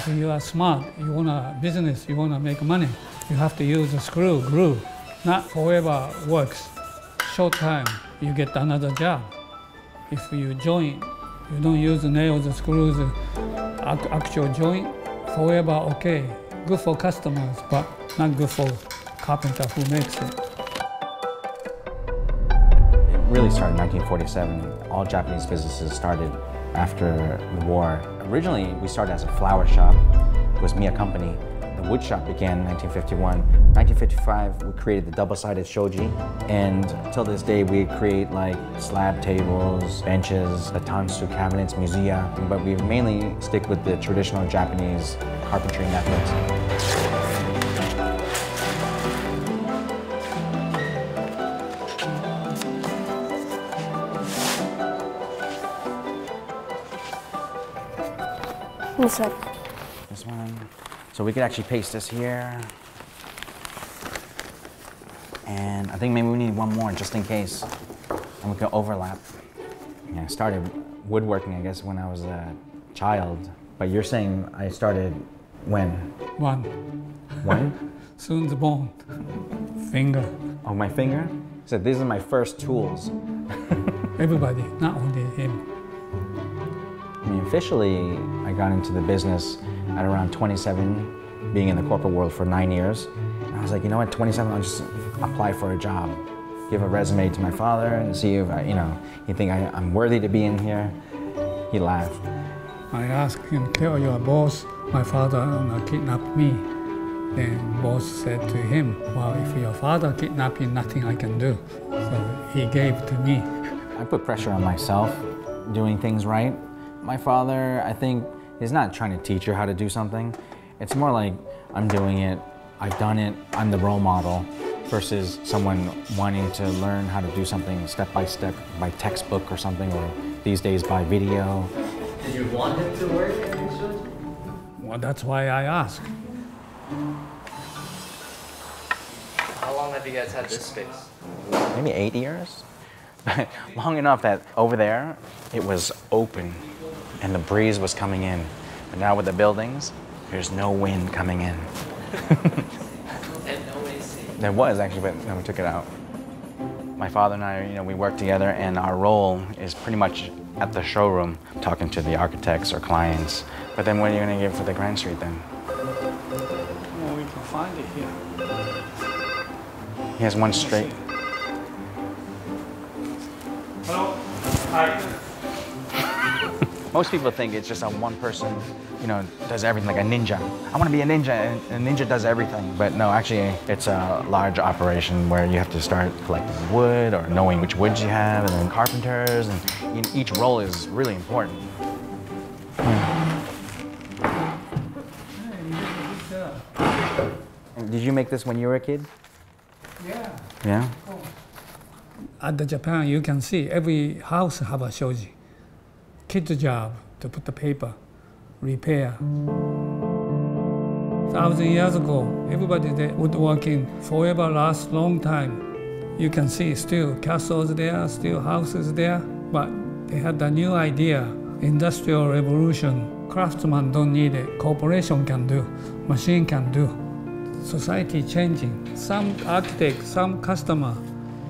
If you are smart, you want a business, you want to make money, you have to use a screw, glue. Not forever works. Short time, you get another job. If you join, you don't use the nails, the screws, actual joint, forever okay. Good for customers, but not good for carpenter who makes it. It really started in 1947. All Japanese businesses started after the war. Originally, we started as a flower shop. It was Miya Company. The wood shop began in 1951. 1955, we created the double-sided shoji, and till this day, we create like slab tables, benches, the tansu cabinets, museum, but we mainly stick with the traditional Japanese carpentry methods. This one. This one. So we could actually paste this here. And I think maybe we need one more just in case. And we can overlap. Yeah, I started woodworking, I guess, when I was a child. But you're saying I started when? One. When? Soon's born. Finger. Oh, my finger? So these are my first tools. Everybody, not only him. I mean, officially, I got into the business at around 27, being in the corporate world for 9 years. And I was like, you know what, 27, I'll just apply for a job. Give a resume to my father and see if, he think I'm worthy to be in here. He laughed. I asked him, tell your boss, my father kidnapped me. Then boss said to him, well, if your father kidnapped you, nothing I can do. So he gave to me. I put pressure on myself, doing things right. My father, I think, is not trying to teach you how to do something. It's more like, I'm doing it, I've done it, I'm the role model, versus someone wanting to learn how to do something step by step, by textbook or something, or these days by video. Did you want him to work at Miya Shoji? Well, that's why I asked. How long have you guys had this space? Maybe 8 years? Long enough that over there, it was open and the breeze was coming in. But now with the buildings, there's no wind coming in. And no AC. There was actually, but we took it out. My father and I, we work together, and our role is pretty much at the showroom, talking to the architects or clients. But then what are you going to give for the Grand Street then? Well, we can find it here. He has one straight. Hello. Hi. Most people think it's just a one person, does everything like a ninja. I want to be a ninja, and a ninja does everything. But no, actually, it's a large operation where you have to start collecting wood or knowing which woods you have, and then carpenters, and each role is really important. Did you make this when you were a kid? Yeah. Yeah? At the Japan, you can see every house have a shoji. Kid's job to put the paper, repair. 1,000 years ago, everybody did woodworking forever lasts long time. You can see still castles there, still houses there, but they had a new idea, industrial revolution. Craftsmen don't need it, corporation can do, machine can do. Society changing. Some architects, some customer,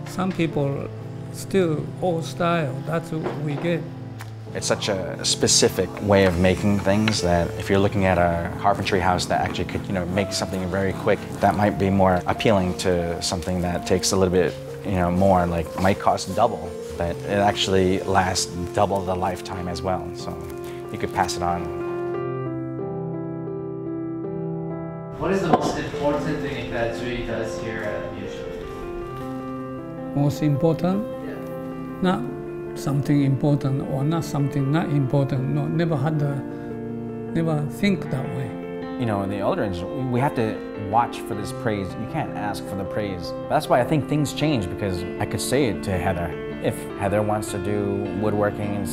some people still old style, that's what we get. It's such a specific way of making things that if you're looking at a carpentry house that actually could, make something very quick, that might be more appealing to something that takes a little bit, more, like might cost double, but it actually lasts double the lifetime as well. So you could pass it on. What is the most important thing that Jui does here at Miya Shoji? Most important? Yeah. Not something important or not something not important. No, never think that way. In the older age, we have to watch for this praise. You can't ask for the praise. That's why I think things change, because I could say it to Heather. If Heather wants to do woodworking,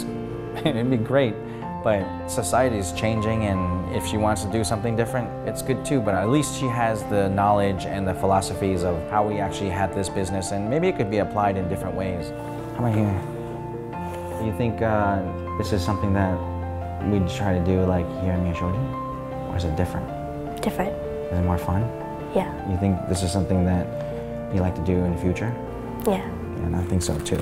it'd be great. But society is changing, and if she wants to do something different, it's good too. But at least she has the knowledge and the philosophies of how we actually had this business, and maybe it could be applied in different ways. How about here? Do you think this is something that we'd try to do like here in Miya Shoji? Or is it different? Different. Is it more fun? Yeah. You think this is something that you like to do in the future? Yeah. And I think so too.